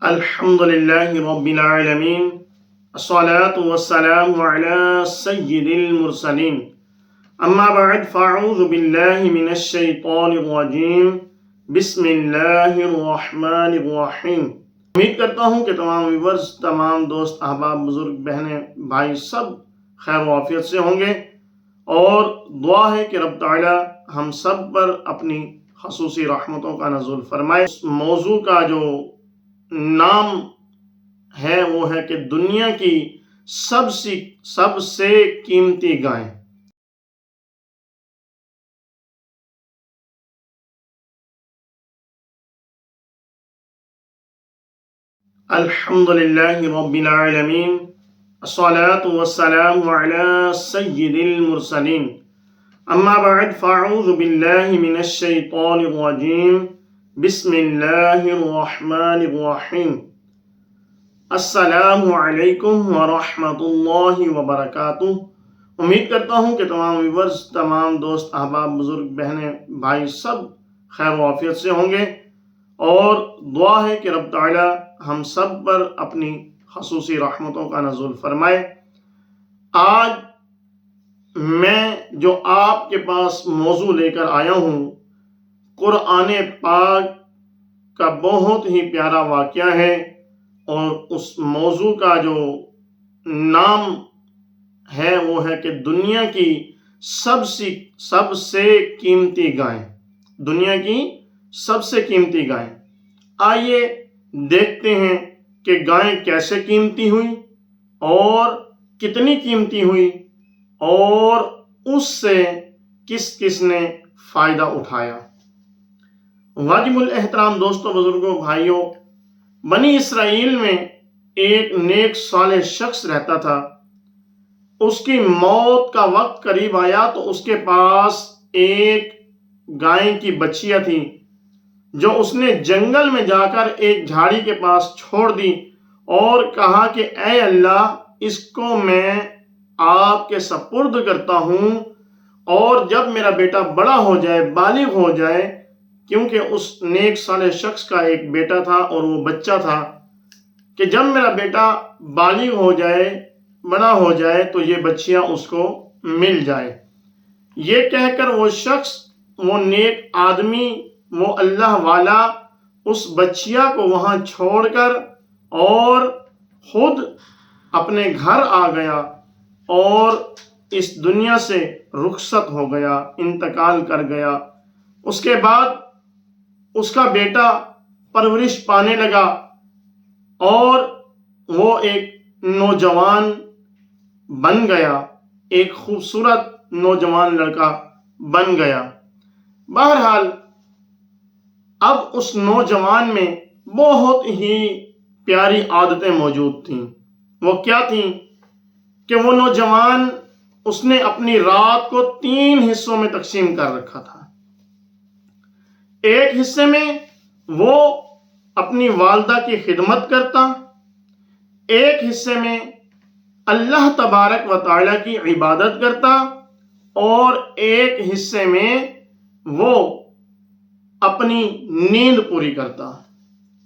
الحمدللہ رب العالمین الصلاة والسلام علی سید المرسلین اما بعد فاعوذ باللہ من الشیطان الرجیم بسم اللہ الرحمن الرحیم۔ امید کرتا ہوں کہ تمام ویورز، تمام دوست، احباب، بزرگ، بہنیں، بھائی سب خیر و عافیت سے ہوں گے، اور دعا ہے کہ رب تعالی ہم سب پر اپنی خصوصی رحمتوں کا نزول فرمائے۔ اس موضوع کا جو نام ہے وہ ہے کہ دنیا کی سب سے قیمتی گائیں۔ الحمدللہ رب العالمین الصلاة والسلام علی سید المرسلین اما بعد فاعوذ باللہ من الشیطان الرجیم بسم اللہ الرحمن الرحیم۔ السلام علیکم ورحمۃ اللہ وبرکاتہ۔ امید کرتا ہوں کہ تمام ویورز، تمام دوست، احباب، بزرگ، بہنیں، بھائی سب خیر و عافیت سے ہوں گے، اور دعا ہے کہ رب تعالی ہم سب پر اپنی خصوصی رحمتوں کا نزول فرمائے۔ آج میں جو آپ کے پاس موضوع لے کر آیا ہوں، قرآن پاک کا بہت ہی پیارا واقعہ ہے، اور اس موضوع کا جو نام ہے وہ ہے کہ دنیا کی سب سے قیمتی گائیں۔ دنیا کی سب سے قیمتی گائیں۔ آئیے دیکھتے ہیں کہ گائیں کیسے قیمتی ہوئی، اور کتنی قیمتی ہوئی، اور اس سے کس کس نے فائدہ اٹھایا۔ واجب الاحترام دوستوں، بزرگوں، بھائیوں، بنی اسرائیل میں ایک نیک صالح شخص رہتا تھا۔ اس کی موت کا وقت قریب آیا تو اس کے پاس ایک گائے کی بچیاں تھی، جو اس نے جنگل میں جا کر ایک جھاڑی کے پاس چھوڑ دی، اور کہا کہ اے اللہ، اس کو میں آپ کے سپرد کرتا ہوں، اور جب میرا بیٹا بڑا ہو جائے، بالغ ہو جائے، کیونکہ اس نیک صالح شخص کا ایک بیٹا تھا اور وہ بچہ تھا، کہ جب میرا بیٹا بالغ ہو جائے، بڑا ہو جائے، تو یہ بچیاں اس کو مل جائے۔ یہ کہہ کر وہ شخص، وہ نیک آدمی، وہ اللہ والا، اس بچیا کو وہاں چھوڑ کر اور خود اپنے گھر آ گیا، اور اس دنیا سے رخصت ہو گیا، انتقال کر گیا۔ اس کے بعد اس کا بیٹا پرورش پانے لگا، اور وہ ایک نوجوان بن گیا، ایک خوبصورت نوجوان لڑکا بن گیا۔ بہرحال اب اس نوجوان میں بہت ہی پیاری عادتیں موجود تھیں۔ وہ کیا تھیں کہ وہ نوجوان، اس نے اپنی رات کو 3 حصوں میں تقسیم کر رکھا تھا۔ ایک حصے میں وہ اپنی والدہ کی خدمت کرتا، ایک حصے میں اللہ تبارک و تعالی کی عبادت کرتا، اور ایک حصے میں وہ اپنی نیند پوری کرتا۔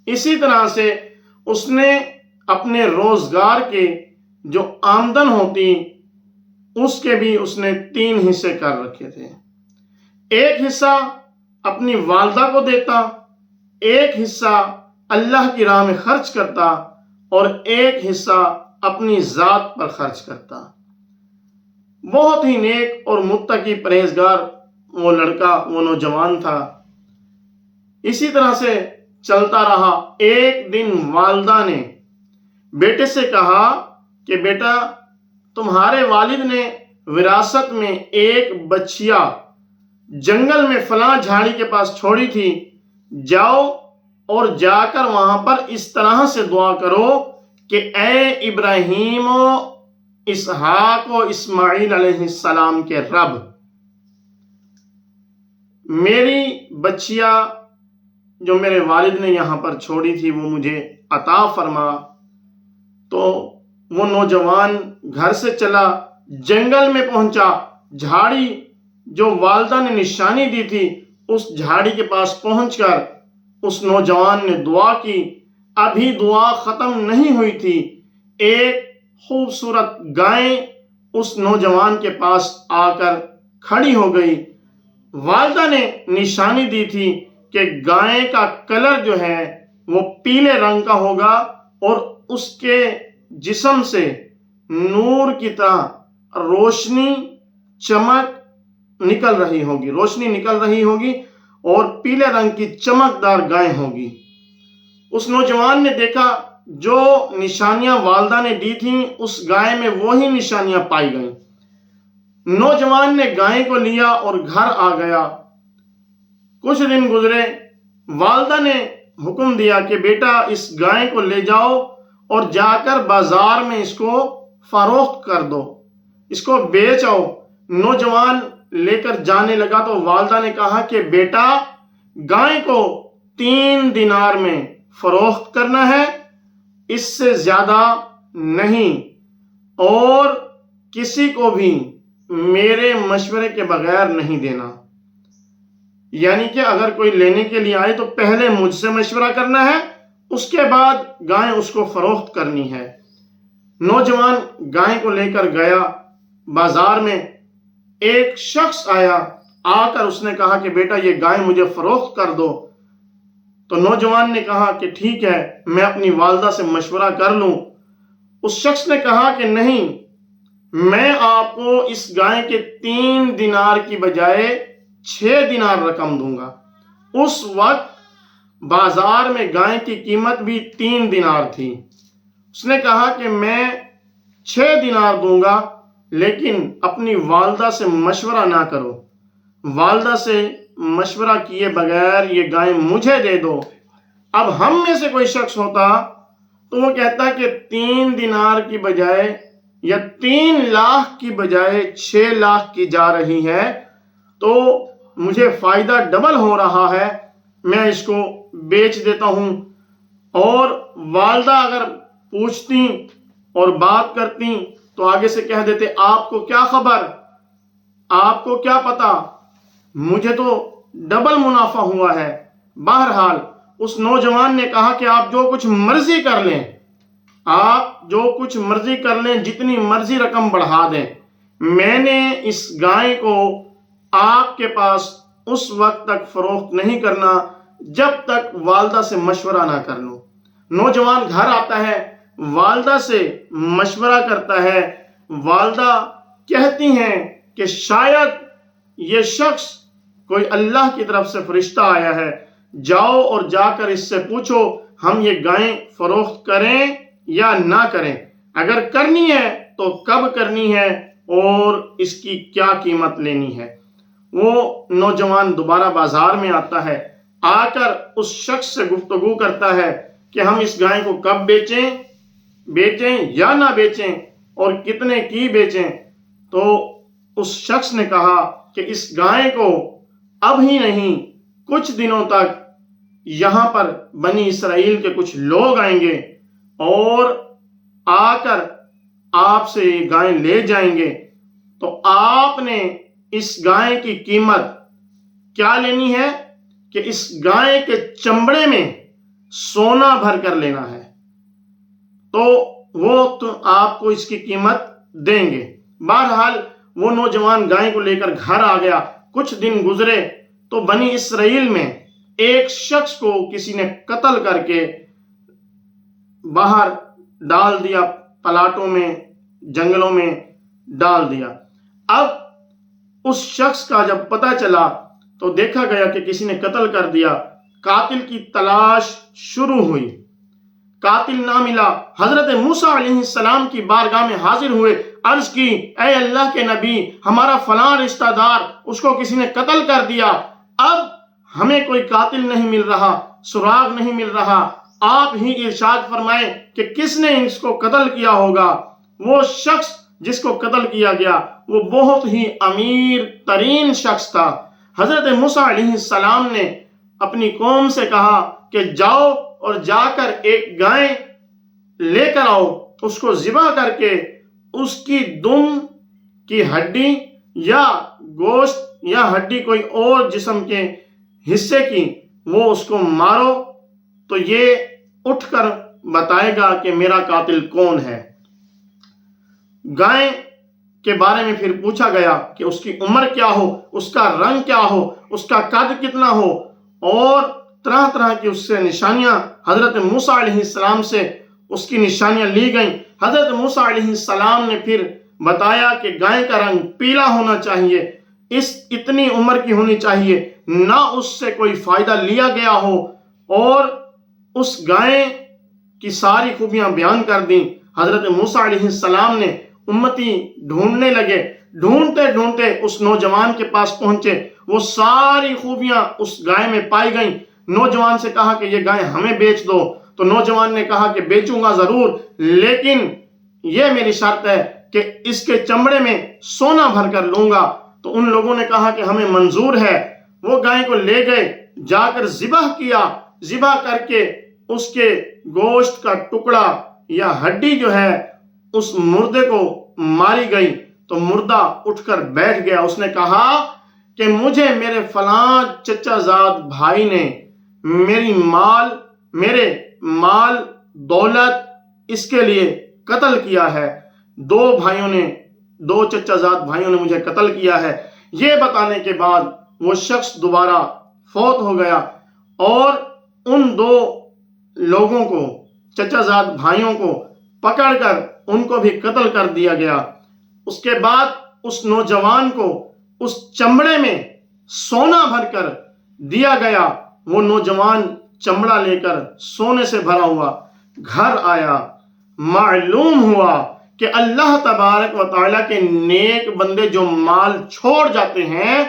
اسی طرح سے اس نے اپنے روزگار کے جو آمدن ہوتی، اس کے بھی اس نے 3 حصے کر رکھے تھے۔ ایک حصہ اپنی والدہ کو دیتا، ایک حصہ اللہ کی راہ میں خرچ کرتا، اور ایک حصہ اپنی ذات پر خرچ کرتا۔ بہت ہی نیک اور متقی پرہیزگار وہ لڑکا، وہ نوجوان تھا۔ اسی طرح سے چلتا رہا۔ ایک دن والدہ نے بیٹے سے کہا کہ بیٹا، تمہارے والد نے وراثت میں ایک بچیا جنگل میں فلاں جھاڑی کے پاس چھوڑی تھی، جاؤ اور جا کر وہاں پر اس طرح سے دعا کرو کہ اے ابراہیم و اسحاق و اسماعیل علیہ السلام کے رب، میری بچیا جو میرے والد نے یہاں پر چھوڑی تھی وہ مجھے عطا فرما۔ تو وہ نوجوان گھر سے چلا، جنگل میں پہنچا، جھاڑی جو والدہ نے نشانی دی تھی، اس جھاڑی کے پاس پہنچ کر اس نوجوان نے دعا کی ابھی دعا ختم نہیں ہوئی تھی، ایک خوبصورت گائے اس نوجوان کے پاس آ کر کھڑی ہو گئی۔ والدہ نے نشانی دی تھی کہ گائے کا کلر جو ہے وہ پیلے رنگ کا ہوگا اور اس کے جسم سے نور کی طرح روشنی چمک نکل رہی ہوگی اور پیلے رنگ کی چمکدار گائے ہوگی۔ اس نوجوان نے دیکھا جو نشانیاں والدہ نے دی تھیں اس گائے میں وہی نشانیاں پائی گئیں۔ نوجوان نے گائے کو لیا اور گھر آ گیا۔ کچھ دن گزرے، والدہ نے حکم دیا کہ بیٹا اس گائے کو لے جاؤ اور جا کر بازار میں اس کو فروخت کر دو، اس کو بیچ آؤ۔ نوجوان لے کر جانے لگا تو والدہ نے کہا کہ بیٹا گائے کو 3 دینار میں فروخت کرنا ہے، اس سے زیادہ نہیں، اور کسی کو بھی میرے مشورے کے بغیر نہیں دینا۔ یعنی کہ اگر کوئی لینے کے لیے آئے تو پہلے مجھ سے مشورہ کرنا ہے، اس کے بعد گائے اس کو فروخت کرنی ہے۔ نوجوان گائے کو لے کر گیا بازار میں۔ ایک شخص آیا، آ کر اس نے کہا کہ بیٹا یہ گائے مجھے فروخت کر دو۔ تو نوجوان نے کہا کہ ٹھیک ہے، میں اپنی والدہ سے مشورہ کر لوں۔ اس شخص نے کہا کہ نہیں، میں آپ کو اس گائے کے 3 دینار کی بجائے 6 دینار رقم دوں گا۔ اس وقت بازار میں گائے کی قیمت بھی 3 دینار تھی۔ اس نے کہا کہ میں 6 دینار دوں گا، لیکن اپنی والدہ سے مشورہ نہ کرو، والدہ سے مشورہ کیے بغیر یہ گائے مجھے دے دو۔ اب ہم میں سے کوئی شخص ہوتا تو وہ کہتا کہ 3 دینار کی بجائے یا 3 لاکھ کی بجائے 6 لاکھ کی جا رہی ہے تو مجھے فائدہ ڈبل ہو رہا ہے، میں اس کو بیچ دیتا ہوں۔ اور والدہ اگر پوچھتی اور بات کرتی تو آگے سے کہہ دیتے آپ کو کیا خبر، آپ کو کیا پتا، مجھے تو ڈبل منافع ہوا ہے۔ بہرحال اس نوجوان نے کہا کہ آپ جو کچھ مرضی کر لیں، آپ جو کچھ مرضی کر لیں، جتنی مرضی رقم بڑھا دیں، میں نے اس گائے کو آپ کے پاس اس وقت تک فروخت نہیں کرنا جب تک والدہ سے مشورہ نہ کر لوں۔ نوجوان گھر آتا ہے، والدہ سے مشورہ کرتا ہے۔ والدہ کہتی ہیں کہ شاید یہ شخص کوئی اللہ کی طرف سے فرشتہ آیا ہے، جاؤ اور جا کر اس سے پوچھو ہم یہ گائیں فروخت کریں یا نہ کریں، اگر کرنی ہے تو کب کرنی ہے اور اس کی کیا قیمت لینی ہے۔ وہ نوجوان دوبارہ بازار میں آتا ہے، آ کر اس شخص سے گفتگو کرتا ہے کہ ہم اس گائے کو کب بیچیں یا نہ بیچیں اور کتنے کی بیچیں۔ تو اس شخص نے کہا کہ اس گائے کو اب ہی نہیں، کچھ دنوں تک یہاں پر بنی اسرائیل کے کچھ لوگ آئیں گے اور آ کر آپ سے یہ گائے لے جائیں گے، تو آپ نے اس گائے کی قیمت کیا لینی ہے کہ اس گائے کے چمڑے میں سونا بھر کر لینا ہے، تو وہ آپ کو اس کی قیمت دیں گے۔ بہرحال وہ نوجوان گائے کو لے کر گھر آ گیا۔ کچھ دن گزرے تو بنی اسرائیل میں ایک شخص کو کسی نے قتل کر کے باہر ڈال دیا، پلاٹوں میں، جنگلوں میں ڈال دیا۔ اب اس شخص کا جب پتہ چلا تو دیکھا گیا کہ کسی نے قتل کر دیا۔ قاتل کی تلاش شروع ہوئی، قاتل نہ ملا۔ حضرت موسیٰ علیہ السلام کی بارگاہ میں حاضر ہوئے، عرض کی اے اللہ کے نبی، ہمارا فلاں رشتہ دار، اس کو کسی نے قتل کر دیا، اب ہمیں کوئی قاتل نہیں مل رہا، سراغ نہیں مل رہا، آپ ہی ارشاد فرمائیں کہ کس نے اس کو قتل کیا ہوگا۔ وہ شخص جس کو قتل کیا گیا وہ بہت ہی امیر ترین شخص تھا۔ حضرت موسیٰ علیہ السلام نے اپنی قوم سے کہا کہ جاؤ اور جا کر ایک گائے لے کر آؤ، اس کو ذبح کر کے اس کی دم کی ہڈی یا گوشت یا ہڈی کوئی اور جسم کے حصے کی وہ اس کو مارو، تو یہ اٹھ کر بتائے گا کہ میرا قاتل کون ہے۔ گائے کے بارے میں پھر پوچھا گیا کہ اس کی عمر کیا ہو، اس کا رنگ کیا ہو، اس کا قد کتنا ہو، اور طرح طرح کی اس سے نشانیاں حضرت موسیٰ علیہ السلام سے اس کی نشانیاں لی گئیں۔ حضرت موسیٰ علیہ السلام نے پھر بتایا کہ گائے کا رنگ پیلا ہونا چاہیے، اتنی عمر کی ہونی چاہیے، نہ اس سے کوئی فائدہ لیا گیا ہو، اور اس گائے کی ساری خوبیاں بیان کر دیں۔ حضرت موسیٰ علیہ السلام نے امتی ڈھونڈنے لگے، ڈھونڈتے ڈھونڈتے اس نوجوان کے پاس پہنچے، وہ ساری خوبیاں اس گائے میں پائی گئیں۔ نوجوان سے کہا کہ یہ گائے ہمیں بیچ دو، تو نوجوان نے کہا کہ بیچوں گا ضرور، لیکن یہ میری شرط ہے کہ اس کے چمڑے میں سونا بھر کر لوں گا۔ تو ان لوگوں نے کہا کہ ہمیں منظور ہے۔ وہ گائے کو لے گئے، جا کر ذبح کیا، ذبح کر کے اس کے گوشت کا ٹکڑا یا ہڈی جو ہے اس مردے کو ماری گئی، تو مردہ اٹھ کر بیٹھ گیا۔ اس نے کہا کہ مجھے میرے فلاں چچا زاد بھائی نے میرے مال دولت اس کے لیے قتل کیا ہے، دو چچا زاد بھائیوں نے مجھے قتل کیا ہے۔ یہ بتانے کے بعد وہ شخص دوبارہ فوت ہو گیا، اور ان دو لوگوں کو، چچا زاد بھائیوں کو پکڑ کر ان کو بھی قتل کر دیا گیا۔ اس کے بعد اس نوجوان کو اس چمڑے میں سونا بھر کر دیا گیا۔ وہ نوجوان چمڑا لے کر سونے سے بھرا ہوا گھر آیا۔ معلوم ہوا کہ اللہ تبارک و تعالیٰ کے نیک بندے جو مال چھوڑ جاتے ہیں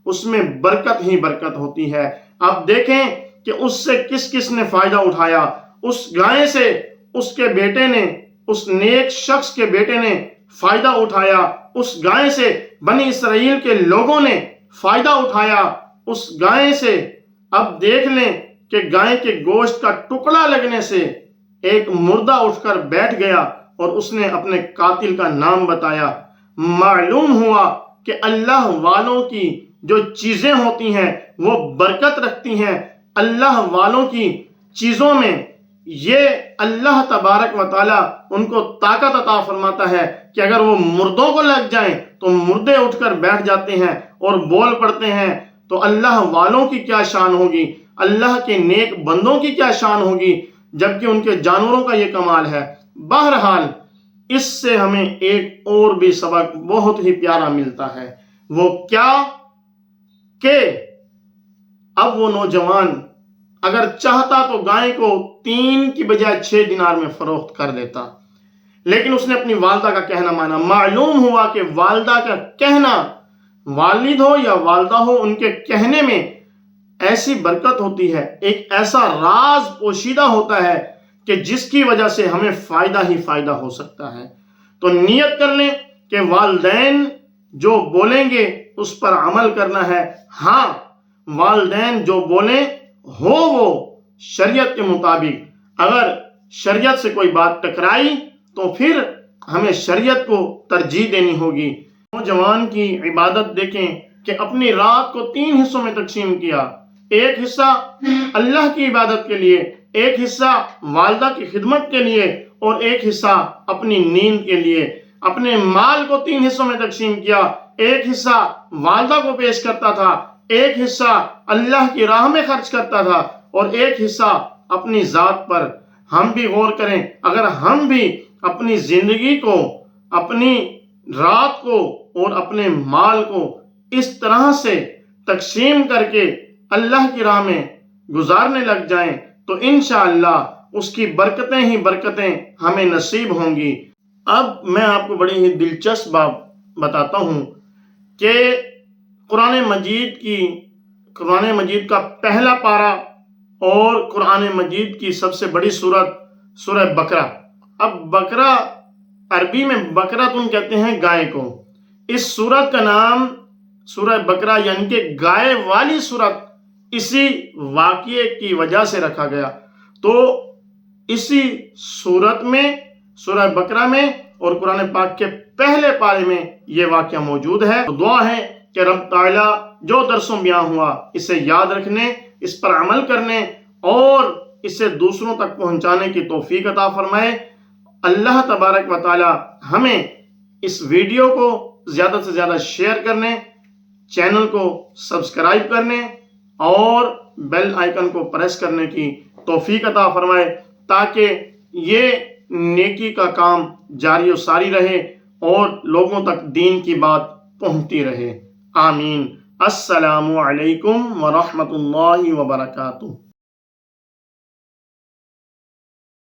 اس میں برکت ہی برکت ہوتی ہے۔ اب دیکھیں کہ اس سے کس کس نے فائدہ اٹھایا۔ اس گائے سے اس کے بیٹے نے، اس نیک شخص کے بیٹے نے فائدہ اٹھایا۔ اس گائے سے بنی اسرائیل کے لوگوں نے فائدہ اٹھایا۔ اس گائے سے اب دیکھ لیں کہ گائے کے گوشت کا ٹکڑا لگنے سے ایک مردہ اٹھ کر بیٹھ گیا اور اس نے اپنے قاتل کا نام بتایا۔ معلوم ہوا کہ اللہ والوں کی جو چیزیں ہوتی ہیں وہ برکت رکھتی ہیں۔ اللہ والوں کی چیزوں میں یہ اللہ تبارک و تعالیٰ ان کو طاقت عطا فرماتا ہے کہ اگر وہ مردوں کو لگ جائیں تو مردے اٹھ کر بیٹھ جاتے ہیں اور بول پڑتے ہیں۔ تو اللہ والوں کی کیا شان ہوگی، اللہ کے نیک بندوں کی کیا شان ہوگی، جبکہ ان کے جانوروں کا یہ کمال ہے۔ بہرحال اس سے ہمیں ایک اور بھی سبق بہت ہی پیارا ملتا ہے۔ وہ کیا کہ اب وہ نوجوان اگر چاہتا تو گائے کو 3 کی بجائے 6 دینار میں فروخت کر دیتا، لیکن اس نے اپنی والدہ کا کہنا مانا۔ معلوم ہوا کہ والدہ کا کہنا، والد ہو یا والدہ ہو، ان کے کہنے میں ایسی برکت ہوتی ہے، ایک ایسا راز پوشیدہ ہوتا ہے کہ جس کی وجہ سے ہمیں فائدہ ہی فائدہ ہو سکتا ہے۔ تو نیت کر لیں کہ والدین جو بولیں گے اس پر عمل کرنا ہے۔ ہاں، والدین جو بولیں ہو وہ شریعت کے مطابق، اگر شریعت سے کوئی بات ٹکرائی تو پھر ہمیں شریعت کو ترجیح دینی ہوگی۔ نوجوان کی عبادت دیکھیں کہ اپنی رات کو 3 حصوں میں تقسیم کیا، ایک حصہ اللہ کی عبادت کے لیے، ایک حصہ والدہ کی خدمت کے لیے، اور ایک حصہ اپنی نیند کے لیے۔ اپنے مال کو 3 حصوں میں تقسیم کیا، ایک حصہ والدہ کو پیش کرتا تھا، ایک حصہ اللہ کی راہ میں خرچ کرتا تھا، اور ایک حصہ اپنی ذات پر۔ ہم بھی غور کریں، اگر ہم بھی اپنی زندگی کو، اپنی رات کو اور اپنے مال کو اس طرح سے تقسیم کر کے اللہ کی راہ میں گزارنے لگ جائیں تو انشاءاللہ اس کی برکتیں ہی برکتیں ہمیں نصیب ہوں گی۔ اب میں آپ کو بڑی ہی دلچسپ بات بتاتا ہوں کہ قرآن مجید کا پہلا پارہ اور قرآن مجید کی سب سے بڑی سورت سورہ بقرہ۔ اب بقرہ عربی میں بقرۃ کہتے ہیں گائے کو۔ اس سورت کا نام سورہ بقرہ یعنی کہ گائے والی سورت اسی واقعے کی وجہ سے رکھا گیا۔ تو اسی سورت میں، سورہ بقرہ میں اور قرآن پاک کے پہلے پارے میں یہ واقعہ موجود ہے۔ تو دعا ہے کہ رب تعالیٰ جو درس و بیان ہوا اسے یاد رکھنے، اس پر عمل کرنے اور اسے دوسروں تک پہنچانے کی توفیق عطا فرمائے۔ اللہ تبارک و تعالی ہمیں اس ویڈیو کو زیادہ سے زیادہ شیئر کرنے، چینل کو سبسکرائب کرنے اور بیل آئیکن کو پریس کرنے کی توفیق عطا فرمائے، تاکہ یہ نیکی کا کام جاری و ساری رہے اور لوگوں تک دین کی بات پہنچتی رہے۔ آمین۔ السلام علیکم ورحمۃ اللہ وبرکاتہ۔